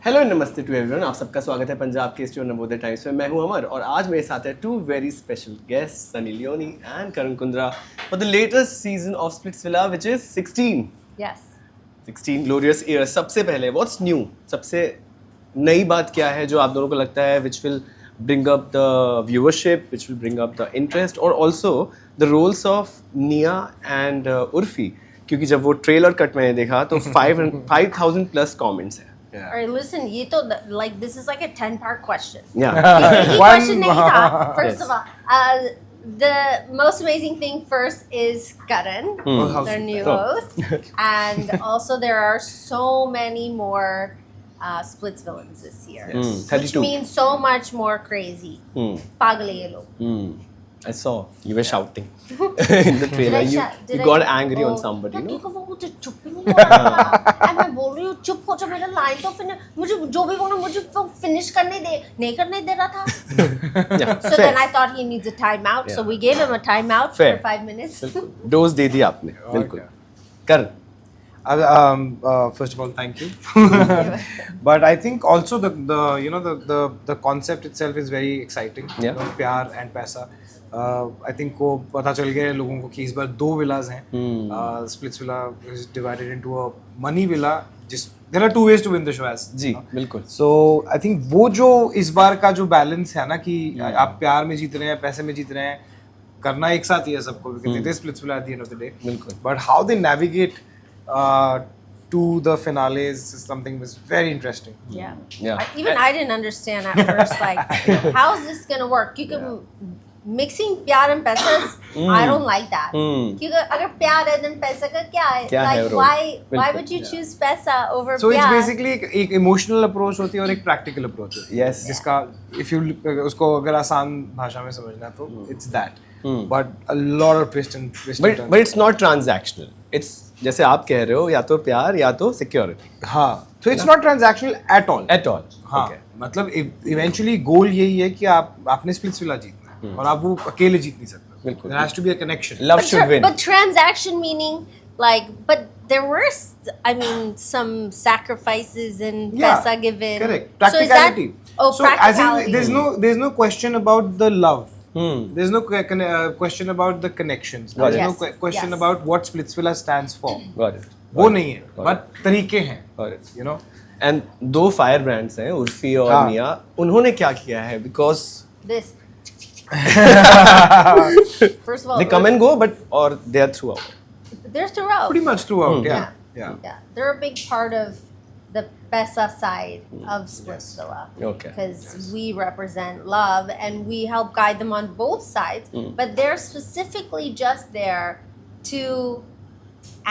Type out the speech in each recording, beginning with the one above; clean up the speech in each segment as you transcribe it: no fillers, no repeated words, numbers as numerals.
Hello नमस्ते to everyone, आप सबका स्वागत है पंजाब के स्टूडियो नवोदय टाइम्स में। मैं हूं अमर और आज मेरे साथ है two very special guest Sunny Leone and Karan Kundrra for the latest season of Splitsvilla which is 16 Yes. 16 glorious years. सबसे पहले व्हाट्स न्यू, सबसे नई बात क्या है जो आप दोनों को लगता है which will bring up the viewership, which will bring up the interest और ऑल्सो द रोल्स ऑफ निया एंड उर्फी, क्योंकि जब वो ट्रेलर कट मैंने देखा तो 5,000 प्लस कमेंट्स हैं। All right, listen, ये तो like this is like a 10-part question. Yeah. एक ही question नहीं था. First of all, the most amazing thing first is Karan, their new host, and also there are so many more Splits villains this year, which 32. means so much more crazy. पागल है ये लोग. I saw you were shouting in the trailer. You got angry on somebody, no? क्योंकि वो मुझे चुप ही नहीं हो रहा था. And मैं बोल रही हूँ चुप हो जा, मेरा लाइन तो फिनिश, मुझे जो भी बोलो मुझे वो फिनिश करने दे, नहीं करने दे रहा था. Yeah, So then I thought he needs a timeout. So we gave him a timeout Fair. for 5 minutes. Dose दे दी आपने, बिल्कुल. कर. First of all, thank you. But I think also the concept itself is very exciting. Yeah. You know, प्यार and पैसा. I think को पता चल गया है लोगों को कि इस बार 2 villas हैं. Splits villa is divided into a money villa. There are 2 ways to win the show as. जी, बिल्कुल. So I think वो जो इस बार का जो balance है ना कि आप प्यार में जीत रहे हैं, पैसे में जीत रहे हैं, करना एक साथ ही है सबको, because it is Splits villa at the end of the day. बिल्कुल. But how they navigate to the finales is something was very interesting. Yeah. Yeah. Even I didn't understand at first, like, how is this gonna work? You can mixing प्यार and पैसा. I don't like that. क्योंकि अगर प्यार है then पैसा का क्या है? क्या है Like role? why would you choose पैसा over So it's प्यार? basically एक emotional approach होती है और एक practical approach होती है. Yes. जिसका if you उसको अगर आसान भाषा में समझना तो it's that. But a lot of twist and turns. But it's not transactional. It's जैसे आप कह रहे हो, या तो प्यार या तो सिक्योरिटी. हाँ. So it's not transactional at all. At all. हाँ. Okay. मतलब eventually goal यही है कि आपने स्प्लिट्स विला जीतना है और आप वो अकेले जीत नहीं सकते. बिल्कुल. There has to be a connection. Love But should win. But transaction meaning like, but there were, I mean, some sacrifices and Yeah, paisa given. correct. So is that, Practicality. oh, So as practicality. in there's no question about the love. There's no question about the connections. There's no Yes, question yes. about what Splitsvilla stands for. Got it. वो नहीं है, but तरीके हैं. Got it. You know. And 2 fire brands हैं, उर्फी और हाँ. निया. उन्होंने क्या किया है? Because This. First of all, they come and go, but or they are throughout. they're throughout. Pretty much throughout. Yeah. Yeah. They're a big part of the pesa side of Splitsvilla. Okay. Because we represent love and we help guide them on both sides. But they're specifically just there to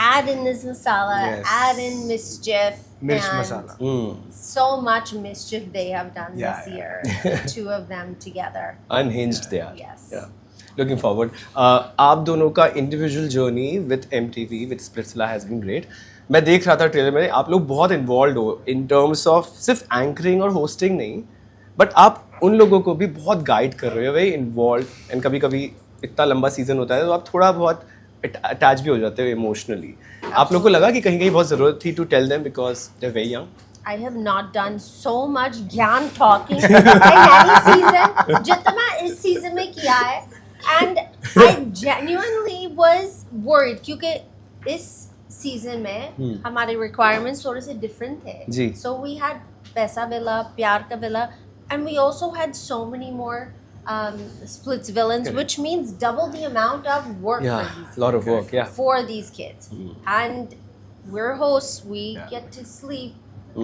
add in this masala, Yes. add in mischief. Mirch and masala. So much mischief they have done Yeah, this year. The 2 of them together. Unhinged they are. Yes. Yeah. Looking forward. आप दोनों का individual journey with MTV, with Splitsvilla has been great. मैं देख रहा था trailer में, आप लोग बहुत इन्वॉल्व हो इन टर्म्स ऑफ सिर्फ एंकरिंग और होस्टिंग नहीं, बट आप उन लोगों को भी बहुत गाइड कर रहे हो, वेरी इन्वॉल्व. एंड कभी कभी इतना लंबा सीजन होता है तो आप थोड़ा बहुत अटैच भी हो जाते हो इमोशनली. आप लोगों को लगा कि कहीं कहीं बहुत ज़रूरत थी to tell them because they are very young? I have not done so much ज्ञान talking in any season जितना इस season में किया है, and I genuinely was worried क्योंकि इस season में हमारे requirements थोड़े से different थे. जी. So we had पैसा villa, प्यार का villa, and we also had so many more splits villains, which means double the amount of work for Yeah, these lot of work. Yeah. for these kids. And we're hosts, we get to sleep.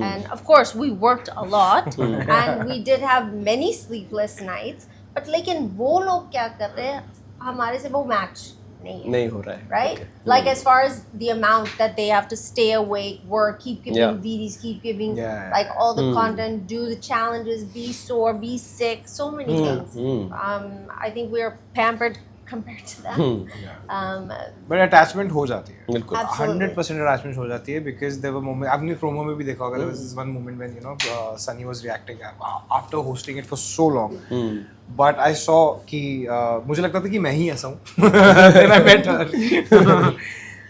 And of course, we worked a lot and we did have many sleepless nights. But लेकिन वो लोग क्या कर रहे हैं, हमारे से वो match नहीं हो रहा है. right? Okay. Like as far as the amount that they have to stay awake, work, keep giving Yeah. VDs, keep giving Yeah. like all the content, do the challenges, be sore, be sick, so many things. I think we're pampered compared to them. But attachment हो जाती है. बिल्कुल. Absolutely. 100% attachment हो जाती है because there were moments. आपने promo में भी देखा होगा. There was this one moment when Sunny was reacting after hosting it for so long. But I saw कि मुझे लगता था कि मैं ही ऐसा हूँ. Then I met her.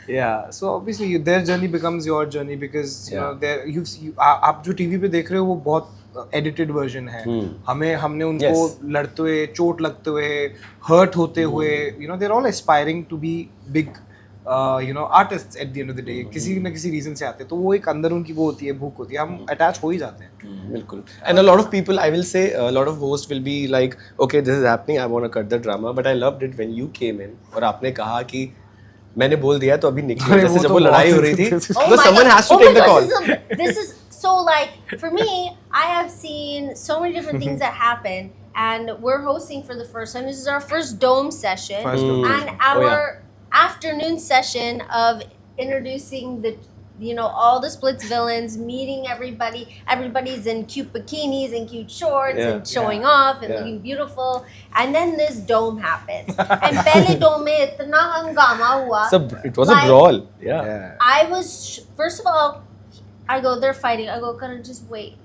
Yeah, so obviously their journey becomes your journey because you know आप जो टीवी पे देख रहे हो वो बहुत एडिटेड वर्जन है. हमने उनको लड़ते हुए, चोट लगते हुए, हर्ट होते हुए, you know they're all aspiring to be big you know artists at the end of the day. किसी न किसी रीजन से आते हैं, तो वो एक अंदर उनकी वो होती है, भूख होती है, हम अटैच हो ही जाते हैं. बिल्कुल. And a lot of people, I will say, a lot of hosts will be like, okay, this is happening, I want to cut the drama, but I loved it when you came in और आपने कहा कि मैंने बोल दिया तो अभी निकलो, जैसे जब वो लड़ाई हो रही थी, because someone has to take the call. This is so like, for me, I have seen so many different things that happen, and we're hosting for the first time. This is our first Dome session, and our afternoon session of introducing the, you know, all the Splits villains, meeting everybody. Everybody's in cute bikinis and cute shorts and showing off and looking beautiful. And then this Dome happens. And pehle Dome mein itna hangama hua. It was a brawl. Yeah. I was, first of all, I go, they're fighting. I go, Karan, just wait.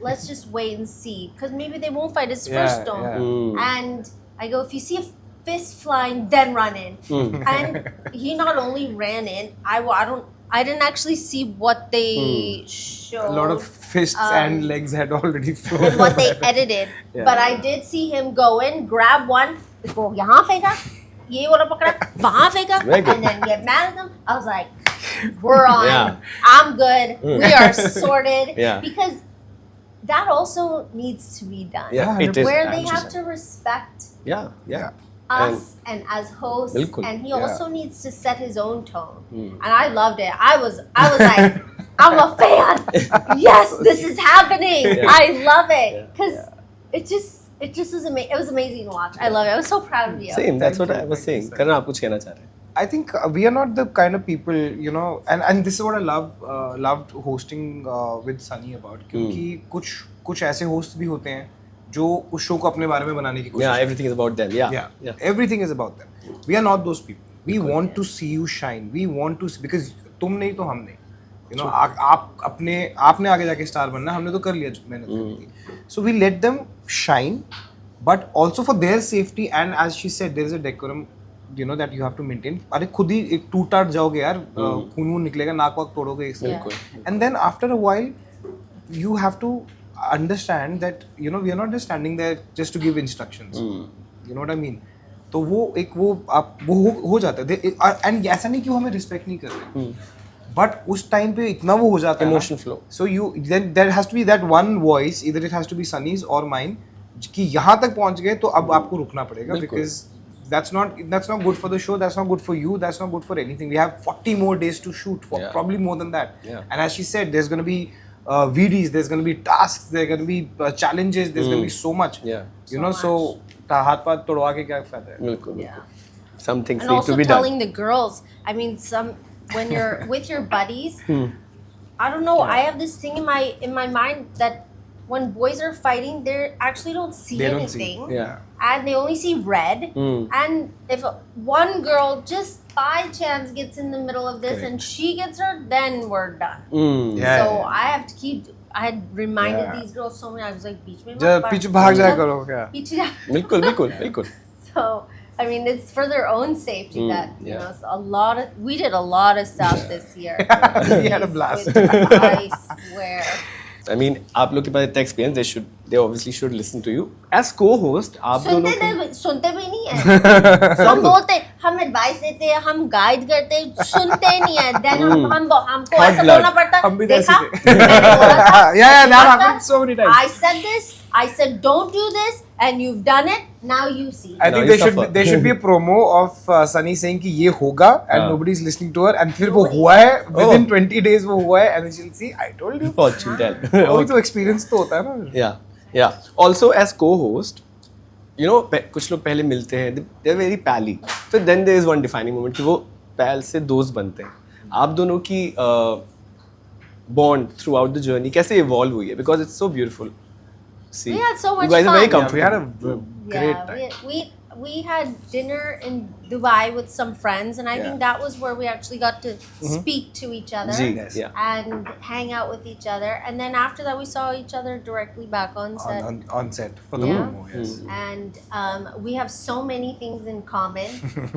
Let's just wait and see. Because maybe they won't fight. It's first Dome. And I go, if you see a fist flying, then run in. And he not only ran in, I didn't actually see what they showed. A lot of fists and legs had already flown. And what they edited. But I did see him go in, grab one, go, yahan feka, ye wala pakda, wahan feka, and then get mad at them. I was like, we're on. I'm good. We are sorted. Because that also needs to be done. Yeah, it is. Where they have to respect us and as hosts, and he also needs to set his own tone. And I loved it. I was like, I'm a fan. Yes, this is happening. I love it because it just was amazing. It was amazing to watch. I love it. I was so proud of you. Same. That's what I was saying. Karan, आप कुछ कहना चाह रहे हैं? I think we are not the kind of people, you know, and this is what I loved hosting with Sunny about, क्योंकि कुछ ऐसे hosts भी होते हैं जो उस शो को अपने बारे में बनाने की कोशिश. Yeah, everything is about them. Yeah. Everything is about them. We are not those people. We want to see you shine. We want to see, because तुम नहीं तो हम नहीं. You know, आपने आगे जाके स्टार बनना, हमने तो कर लिया मेहनत करके. So we let them shine, but also for their safety, and as she said, there is a decorum, you know, that you have to maintain. अरे खुद ही एक टूट-टाट जाओगे यार, खून निकलेगा, नाक वाक तोड़ोगे इससे. And then after a while, you have to understand that, you know, we are not just standing there just to give instructions. You know what I mean? तो वो हो जाता है. And ऐसा नहीं कि वो हमें respect नहीं कर रहे. But उस टाइम पे इतना वो हो जाता है. Emotion flow. So then there has to be that one voice, either it has to be Sunny's or mine, कि यहाँ तक पहुँच गए तो अब आपको रुकना पड़ेगा, because that's not good for the show, that's not good for you, that's not good for anything. We have 40 more days to shoot, probably more than that. And as she said, there's going to be VDs, there's going to be tasks, there's going to be challenges, there's going to be so much. You know, so हाथ path तोड़वा के क्या फायदा है? बिल्कुल. Some things and need also to be done. telling the girls, I mean, when you're with your buddies, I don't know, I have this thing in my mind that when boys are fighting, they actually don't see anything. And they only see red. And if one girl just by chance gets in the middle of this and she gets hurt, then we're done. So I have to keep. I had reminded these girls so many. I was like, पीछे भाग जाया करो क्या? बिल्कुल. So I mean, it's for their own safety that you know. We did a lot of stuff this year. We had a blast. I swear. I mean, आप लोग के पास इतना experience, they obviously should listen to you. As co-host, आप दोनों को सुनते भी नहीं है. हम बोलते, हम advice देते हैं, हम guide करते हैं, सुनते नहीं है. Then हमको ऐसा बोलना पड़ता है. देखा? मैंने बोला था. Yeah, that happened so many times. I said this. I said don't do this, and you've done it. Now you see. I think there should be a promo of Sunny saying कि ये होगा, and nobody's listening to her, and फिर वो हुआ है, within 20 days वो हुआ है, and then she'll see, I told you. Fortune tell. वही तो experience तो होता है ना. Yeah. Also as co-host, you know, कुछ लोग पहले मिलते हैं, they're very pally. So then there is one defining moment कि वो pal से दोस्त बनते हैं. आप दोनों की bond throughout the journey कैसे evolve हुई है? Because it's so beautiful. See, we had so much you guys fun. are very comfortable. We had a great time. We had dinner in Dubai with some friends, and I think that was where we actually got to speak to each other and hang out with each other. And then after that, we saw each other directly back on set. On set for the promo, yes. And we have so many things in common,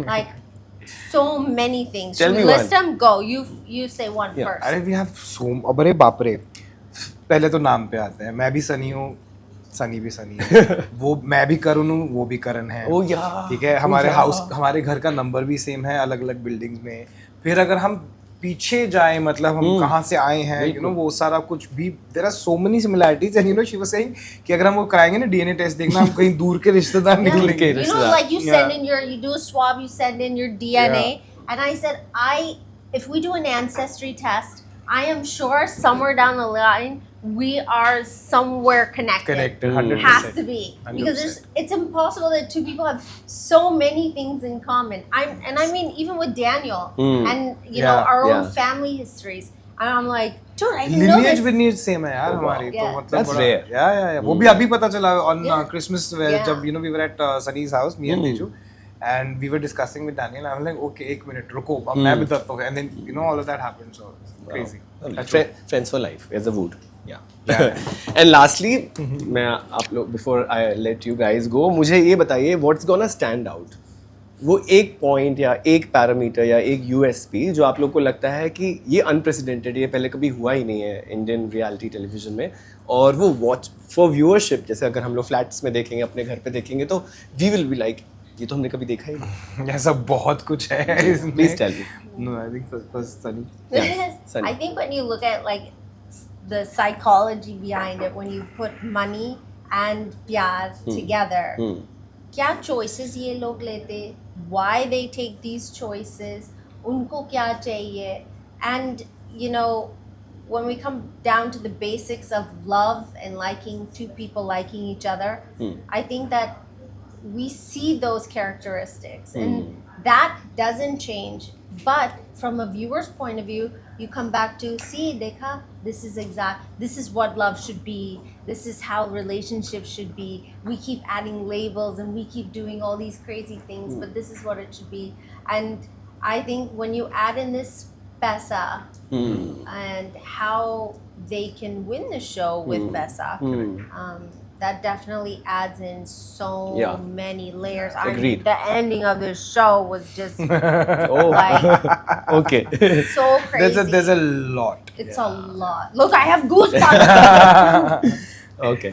like so many things. Tell Should me we list one. them? Go. You say one Yeah. first. अरे we have so अरे बाप रे, पहले तो नाम पे आते हैं. मैं भी सनी हूँ, सनी भी सनी है. वो मैं भी करण हूँ, वो भी करण है. Oh yeah. ठीक है. हमारे हाउस, हमारे घर का नंबर भी सेम है, अलग अलग बिल्डिंग्स में. फिर अगर हम पीछे जाए, मतलब हम कहाँ से आए हैं, यू नो, वो सारा कुछ भी, there are so many similarities. And you know she was saying कि अगर हम वो कराएंगे ना डीएनए टेस्ट, देखना हम कहीं दूर के रिश्तेदार Yeah. निकलेंगे. You know, like you send in your, you do a swab, you send in your DNA, and I said, if we do an ancestry test, I am sure somewhere down the line we are somewhere connected. 100%. Has to be because 100%. it's impossible that two people have so many things in common. I mean even with Daniel and you know Yeah, our own yeah. family histories. And I'm like, dude, I didn't know lineage this. Lineage same है यार Oh, wow. हमारी. तो Yeah. मतलब That's बड़ा, rare. या वो भी अभी पता चला ऑन Yeah. Christmas, Yeah. जब you know we were at Sunny's house, me and Teju, and we were discussing with Daniel. I was like, okay एक मिनट रुको, अब मैं भी बताता हूं. And then you know all of that happened. So crazy. Friends for life as a wood. Yeah. And lastly, मैं आप लोग, before I let you guys go, मुझे ये बताइए what's gonna stand out. वो एक पॉइंट या एक पैरामीटर या एक यूएसपी जो आप लोग को लगता है कि ये अनप्रेसिडेंटेड, ये पहले कभी हुआ ही नहीं है इंडियन रियलिटी टेलीविजन में, और वो वॉच फॉर व्यूअरशिप, जैसे अगर हम लोग फ्लैट्स में देखेंगे, अपने घर पे देखेंगे, तो वी विल बी लाइक, ये तो हमने कभी देखा ही नहीं. ऐसा बहुत कुछ है इसमें. Please tell me. No, I think first Sunny. The Yeah, thing is, Sunny. I think when you look at like the psychology behind it, when you put money and pyar together, क्या choices ये लोग लेते, why they take these choices, उनको क्या चाहिए, and you know, when we come down to the basics of love and liking, two people liking each other, I think that we see those characteristics and that doesn't change. But from a viewer's point of view, you come back to, see, dekha, this is what love should be, this is how relationships should be. We keep adding labels and we keep doing all these crazy things, but this is what it should be. And I think when you add in this Pesa and how they can win the show with Pesa, that definitely adds in so Yeah. many layers. I mean, Agreed. the ending of this show was just Oh, like okay. so crazy. There's a lot. It's a lot. Look, I have goosebumps. Okay.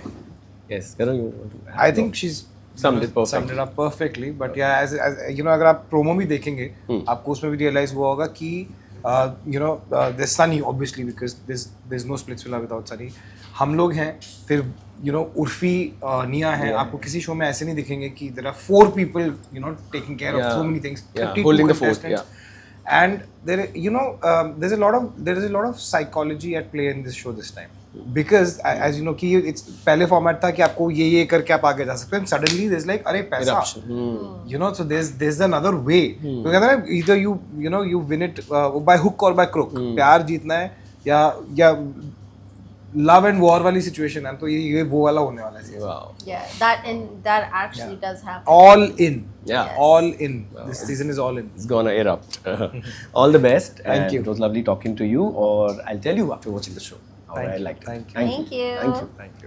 Yes, Karan, you want to add? I think she's Summed it perfectly. Summed it up perfectly. But yeah, as you know, अगर आप promo भी देखेंगे, आपको उसमें भी realise हुआ होगा कि you know, there's Sunny obviously because there's no Splitsvilla without Sunny. हम लोग हैं, फिर you know, उर्फी, निया है. आपको किसी शो में ऐसे नहीं दिखेंगे कि there are 4 people, you know, taking care of so many things. Yeah, 32 holding the fort. contestants. And there, you know, there is a lot of psychology at play in this show this time. Because as you know कि it's पहले format था कि आपको ये करके आप आगे जा सकते हैं. Suddenly there's like, अरे पैसा, you know, so there's another way. तो कहते हैं ना, either you know you win it by hook or by crook. प्यार जीतना है या लव एंड वॉर वाली सिचुएशन है, तो ये वो वाला होने वाला है. Wow. Yeah, that actually does happen. All in. Yeah. All in. This season is all in. It's gonna erupt. All the best. Thank and you. It was lovely talking to you, or I'll tell you after watching the show how I liked it. Thank you. Thank you. Thank you. Thank you.